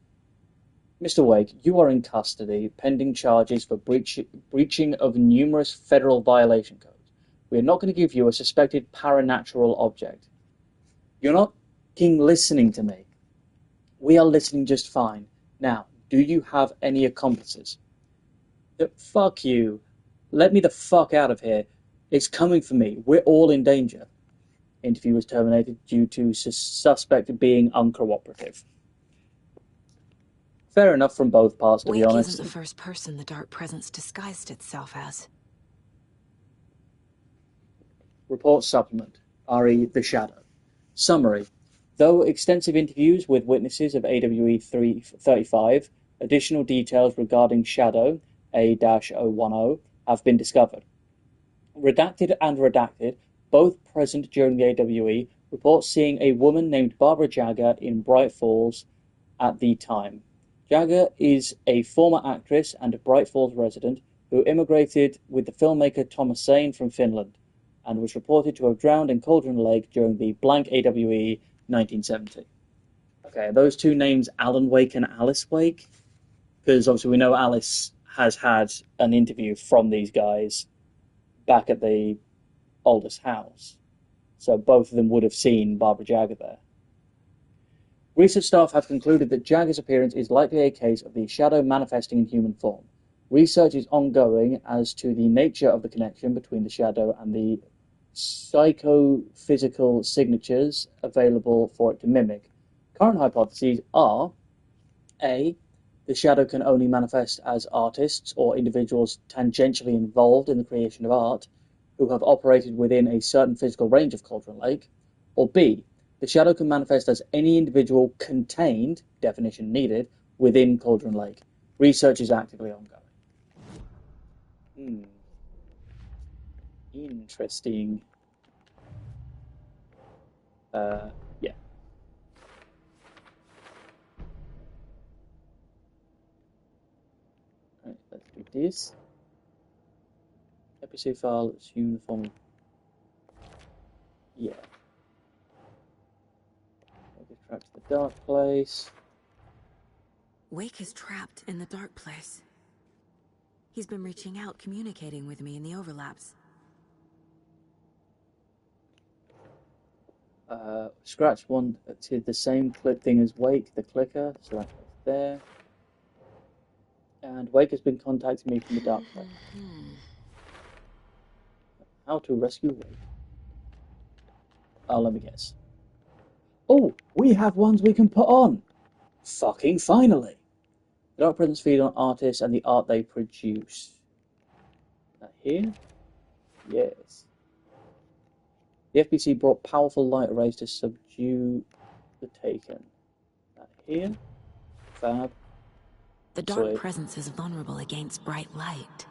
Mr. Wake, you are in custody, pending charges for breaching of numerous federal violation codes. We are not going to give you a suspected paranatural object. You're not listening to me. We are listening just fine. Now, do you have any accomplices? Fuck you. Let me the fuck out of here. It's coming for me. We're all in danger. Interview was terminated due to suspect being uncooperative. Fair enough from both parts, to be Wake honest. isn't the first person the dark presence disguised itself as. Report supplement. RE The Shadow. Summary. Though extensive interviews with witnesses of AWE 335, additional details regarding Shadow A-010 have been discovered. Redacted and redacted, both present during the AWE, report seeing a woman named Barbara Jagger in Bright Falls at the time. Jagger is a former actress and a Bright Falls resident who immigrated with the filmmaker Thomas Zane from Finland and was reported to have drowned in Cauldron Lake during the blank AWE 1970. Okay, are those two names Alan Wake and Alice Wake? Because obviously we know Alice has had an interview from these guys back at the oldest house. So both of them would have seen Barbara Jagger there. Research staff have concluded that Jagger's appearance is likely a case of the shadow manifesting in human form. Research is ongoing as to the nature of the connection between the shadow and the psychophysical signatures available for it to mimic. Current hypotheses are: A. The shadow can only manifest as artists or individuals tangentially involved in the creation of art who have operated within a certain physical range of Cauldron Lake, or B. The shadow can manifest as any individual contained, definition needed, within Cauldron Lake. Research is actively ongoing. Interesting. Yeah. this. Episode file is uniform. Yeah. Wake is trapped in the dark place. Wake is trapped in the dark place. He's been reaching out, communicating with me in the overlaps. Scratch wanted the same click thing as Wake, the clicker, so that's there. And Wake has been contacting me from the dark place. How to rescue Wake? Oh, let me guess. Oh, we have ones we can put on! Fucking finally! The Dark Presence feed on artists and the art they produce. Here? Yes. The FBC brought powerful light arrays to subdue the Taken. Here? Fab. The dark presence is vulnerable against bright light.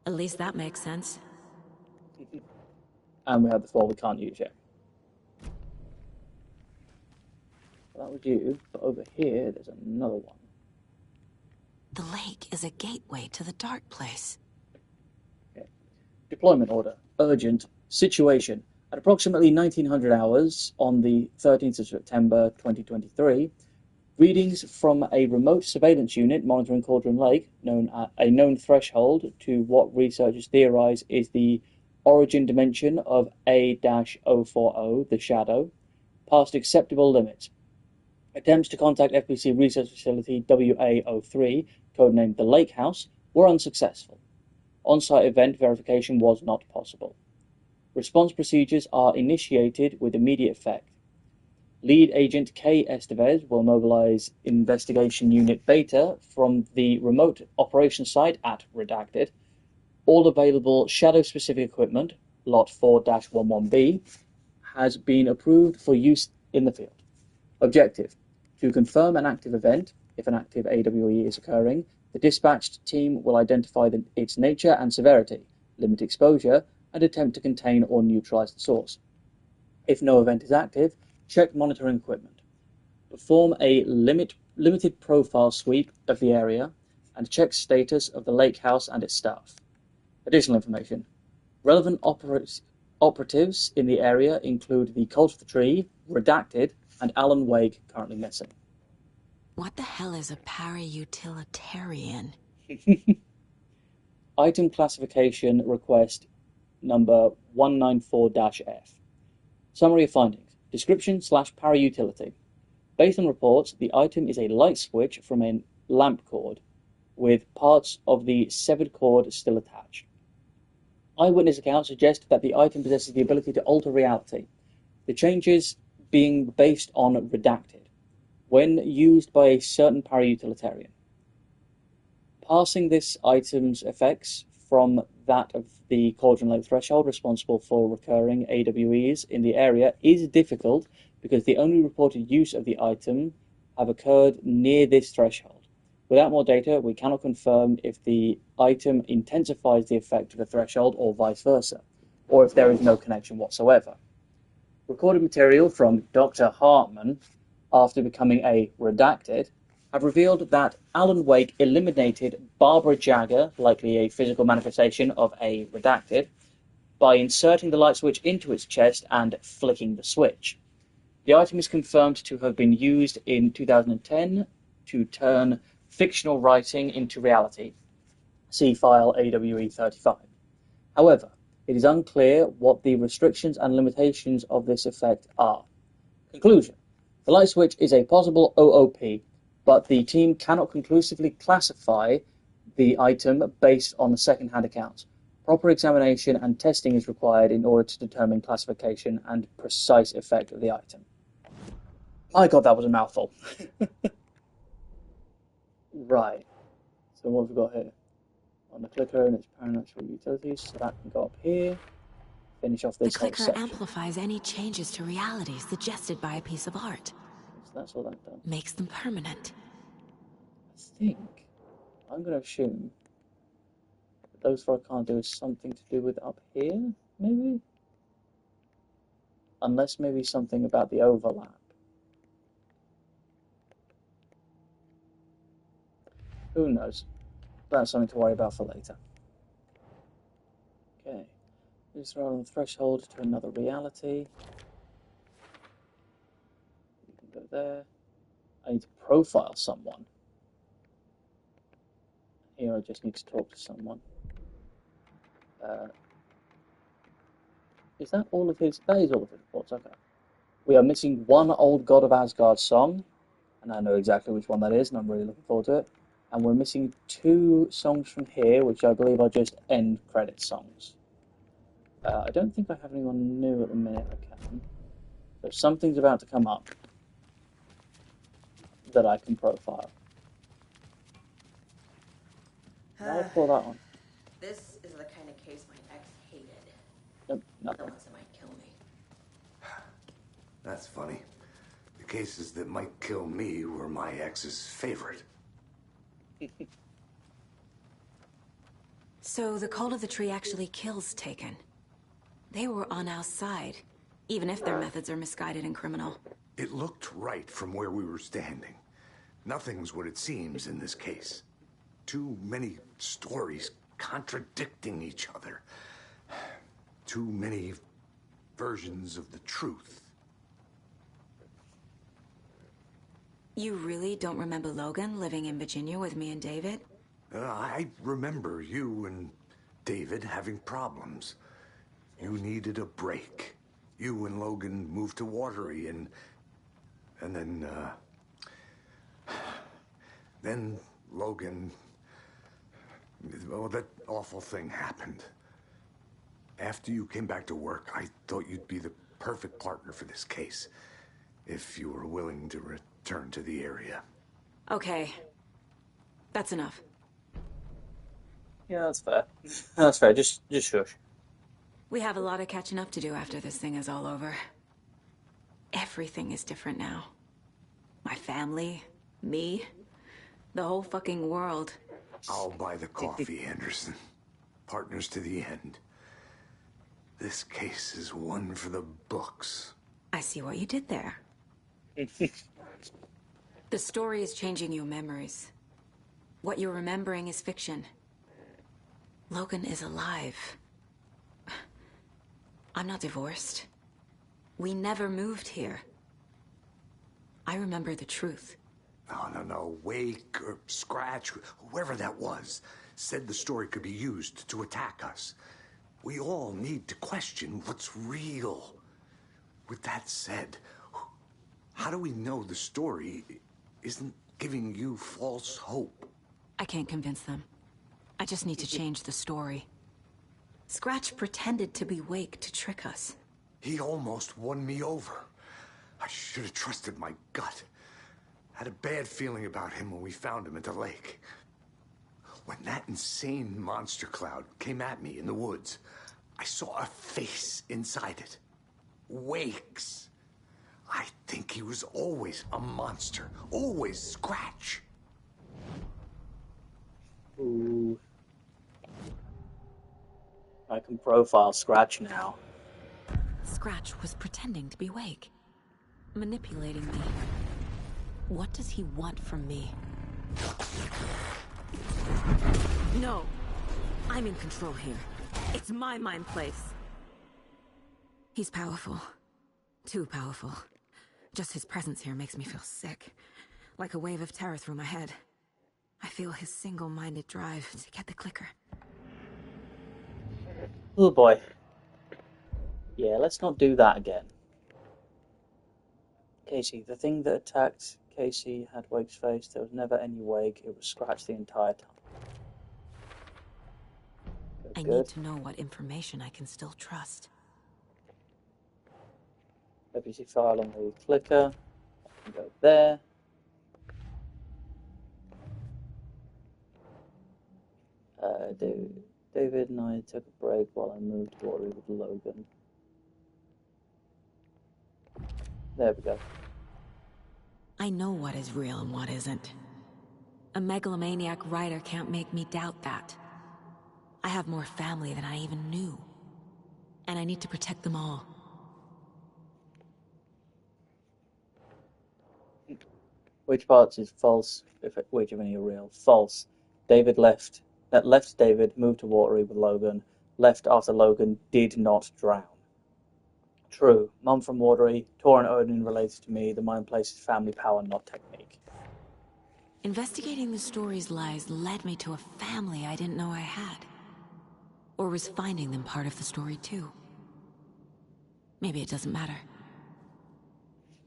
At least that makes sense. And we have the 4 we can't use yet. That was you, but over here there's another one. The lake is a gateway to the dark place. Okay. Deployment order. Urgent. Situation. At approximately 1900 hours on the 13th of September 2023, readings from a remote surveillance unit monitoring Cauldron Lake, known at a known threshold to what researchers theorize is the origin dimension of A-040, the Shadow, past acceptable limits. Attempts to contact FBC Research Facility WA-03, codenamed the Lake House, were unsuccessful. On-site event verification was not possible. Response procedures are initiated with immediate effect. Lead Agent K. Estevez will mobilize Investigation Unit Beta from the remote operations site at Redacted. All available Shadow-specific equipment, Lot 4-11B, has been approved for use in the field. Objective: to confirm an active event. If an active AWE is occurring, the dispatched team will identify its nature and severity, limit exposure, and attempt to contain or neutralize the source. If no event is active, check monitoring equipment. Perform a limited profile sweep of the area and check status of the lake house and its staff. Additional information. Relevant operatives in the area include the Cult of the Tree, Redacted, and Alan Wake, currently missing. What the hell is a para-utilitarian? Item classification request number 194-F. Summary of findings. Description / para-utility. Based on reports, the item is a light switch from a lamp cord, with parts of the severed cord still attached. Eyewitness accounts suggest that the item possesses the ability to alter reality, the changes being based on Redacted, when used by a certain para-utilitarian. Passing this item's effects from that of the Cauldron Lake threshold responsible for recurring AWEs in the area is difficult because the only reported use of the item have occurred near this threshold. Without more data, we cannot confirm if the item intensifies the effect of the threshold or vice versa, or if there is no connection whatsoever. Recorded material from Dr. Hartman, after becoming a Redacted, have revealed that Alan Wake eliminated Barbara Jagger, likely a physical manifestation of a Redacted, by inserting the light switch into its chest and flicking the switch. The item is confirmed to have been used in 2010 to turn fictional writing into reality. See file AWE 35. However, it is unclear what the restrictions and limitations of this effect are. Conclusion. The light switch is a possible OOP, but the team cannot conclusively classify the item based on the second-hand accounts. Proper examination and testing is required in order to determine classification and precise effect of the item. My God, that was a mouthful. Right. So what have we got here? On the clicker and its paranatural utilities, so that can go up here. Finish off this The whole clicker section. amplifies any changes to reality suggested by a piece of art. So that's all that done. Makes them permanent. I think I'm going to assume that those four I can't do is something to do with up here, maybe? Unless maybe something about the overlap. Who knows? That's something to worry about for later. Okay. Please throw on the threshold to another reality. You can go there. I need to profile someone. Here I just need to talk to someone. Is that all of his? That is all of his reports, okay. We are missing one old God of Asgard song, and I know exactly which one that is, and I'm really looking forward to it. And we're missing 2 songs from here, which I believe are just end credit songs. I don't think I have anyone new at the minute I can. So something's about to come up that I can profile. Now for that one. This is the kind of case my ex hated. Nope, The nothing. ones that might kill me. That's funny. The cases that might kill me were my ex's favorite. So the cult of the tree actually kills Taken. They were on our side, even if their methods are misguided and criminal. It looked right from where we were standing. Nothing's what it seems in this case. Too many stories contradicting each other. Too many versions of the truth. You really don't remember Logan living in Virginia with me and David? I remember you and David having problems. You needed a break. You and Logan moved to Watery and then Logan, well, that awful thing happened. After you came back to work, I thought you'd be the perfect partner for this case, if you were willing to return to the area. Okay. That's enough. Yeah, that's fair. That's fair. Just shush. We have a lot of catching up to do after this thing is all over. Everything is different now. My family, me, the whole fucking world. I'll buy the coffee, Anderson. Partners to the end. This case is one for the books. I see what you did there. The story is changing your memories. What you're remembering is fiction. Logan is alive. I'm not divorced. We never moved here. I remember the truth. No. Wake or Scratch, whoever that was, said the story could be used to attack us. We all need to question what's real. With that said, how do we know the story isn't giving you false hope? I can't convince them. I just need to change the story. Scratch pretended to be Wake to trick us. He almost won me over. I should have trusted my gut. Had a bad feeling about him when we found him at the lake. When that insane monster cloud came at me in the woods, I saw a face inside it. Wake's. I think he was always a monster. Always Scratch. Ooh. I can profile Scratch now. Scratch was pretending to be Wake. Manipulating me. What does he want from me? No. I'm in control here. It's my mind place. He's powerful. Too powerful. Just his presence here makes me feel sick. Like a wave of terror through my head. I feel his single-minded drive to get the clicker. Oh boy. Yeah, let's not do that again. Casey, the thing that attacked Casey had Wake's face. There was never any Wake. It was Scratch the entire time. I Good. need to know what information I can still trust. Deputy file on the clicker. I can go there. David and I took a break while I moved to Watery with Logan. There we go. I know what is real and what isn't. A megalomaniac writer can't make me doubt that. I have more family than I even knew. And I need to protect them all. Which parts is false? Which of any are real? False. left David, moved to Watery with Logan, left after Logan did not drown. True, Mum from Watery, Tor and Odin related to me, the mind places family power, not technique. Investigating the story's lies led me to a family I didn't know I had. Or was finding them part of the story too. Maybe it doesn't matter.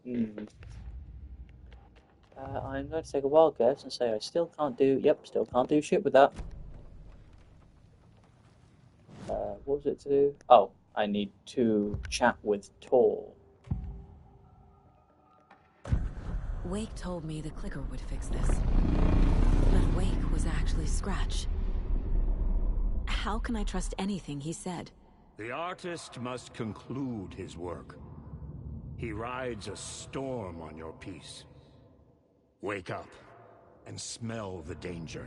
I'm going to take a wild guess and say I still can't do shit with that. What was it to do? Oh, I need to chat with Tor. Wake told me the clicker would fix this. But Wake was actually Scratch. How can I trust anything he said? The artist must conclude his work. He rides a storm on your piece. Wake up and smell the danger.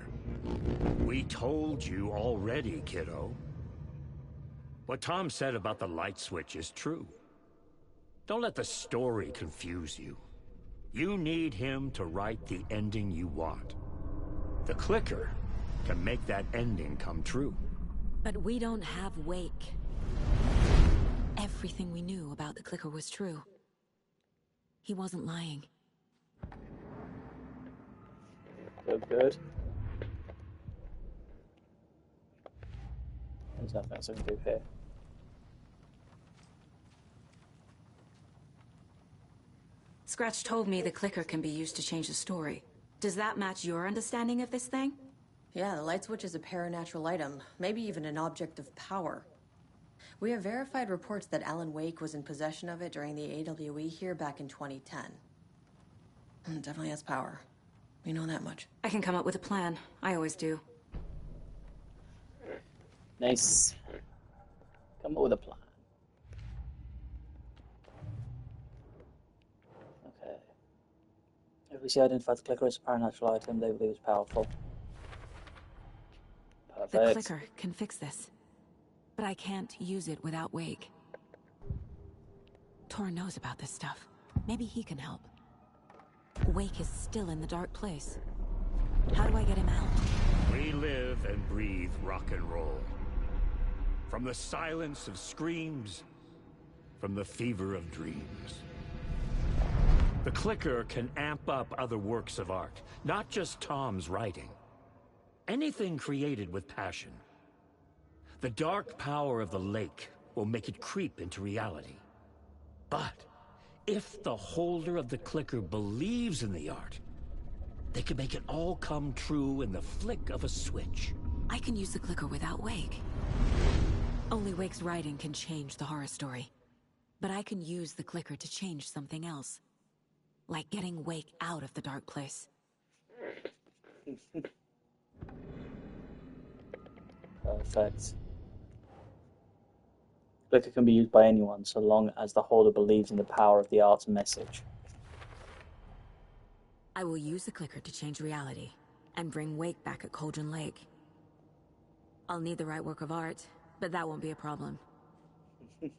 We told you already, kiddo. What Tom said about the light switch is true. Don't let the story confuse you. You need him to write the ending you want. The clicker can make that ending come true. But we don't have Wake. Everything we knew about the clicker was true. He wasn't lying. Good. There's nothing else I can do here. Scratch told me the clicker can be used to change the story. Does that match your understanding of this thing? Yeah, the light switch is a paranatural item, maybe even an object of power. We have verified reports that Alan Wake was in possession of it during the AWE here back in 2010. It definitely has power. We know that much. I can come up with a plan. I always do. Nice. Come up with a plan. Okay. If we see identified the clicker as a paranatural item, they believe it's powerful. Perfect. The clicker can fix this. But I can't use it without Wake. Tor knows about this stuff. Maybe he can help. Wake is still in the dark place. How do I get him out? We live and breathe rock and roll. From the silence of screams, from the fever of dreams. The clicker can amp up other works of art, not just Tom's writing. Anything created with passion. The dark power of the lake will make it creep into reality. But if the holder of the clicker believes in the art, they can make it all come true in the flick of a switch. I can use the clicker without Wake. Only Wake's writing can change the horror story. But I can use the clicker to change something else. Like getting Wake out of the dark place. Perfect. Clicker can be used by anyone so long as the holder believes in the power of the art's message. I will use the clicker to change reality and bring Wake back at Cauldron Lake. I'll need the right work of art, but that won't be a problem. I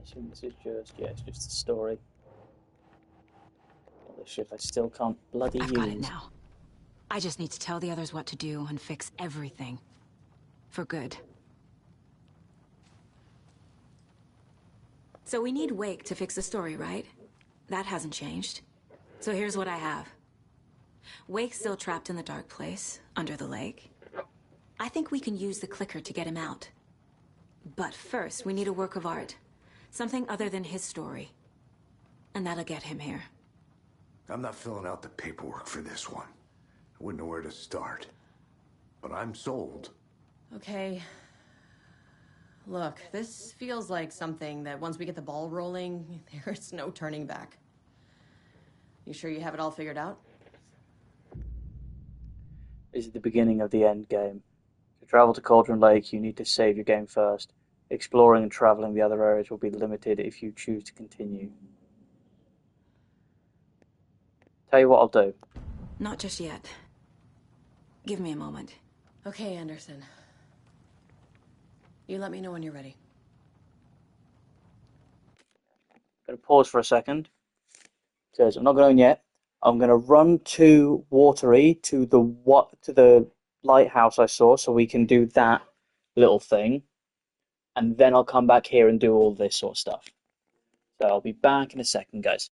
assume this is it's just a story. All this shit I still can't bloody I've use. got it now. I just need to tell the others what to do and fix everything. For good. So we need Wake to fix the story, right? That hasn't changed. So here's what I have. Wake's still trapped in the dark place, under the lake. I think we can use the clicker to get him out. But first, we need a work of art. Something other than his story. And that'll get him here. I'm not filling out the paperwork for this one. I wouldn't know where to start. But I'm sold. Okay. Look, this feels like something that once we get the ball rolling, there's no turning back. You sure you have it all figured out? This is the beginning of the end game. To travel to Cauldron Lake, you need to save your game first. Exploring and traveling the other areas will be limited if you choose to continue. Tell you what I'll do. Not just yet. Give me a moment. Okay, Anderson. You let me know when you're ready. I'm going to pause for a second says, I'm not going yet. I'm going to run to Watery, to the lighthouse I saw, so we can do that little thing. And then I'll come back here and do all this sort of stuff. So I'll be back in a second, guys.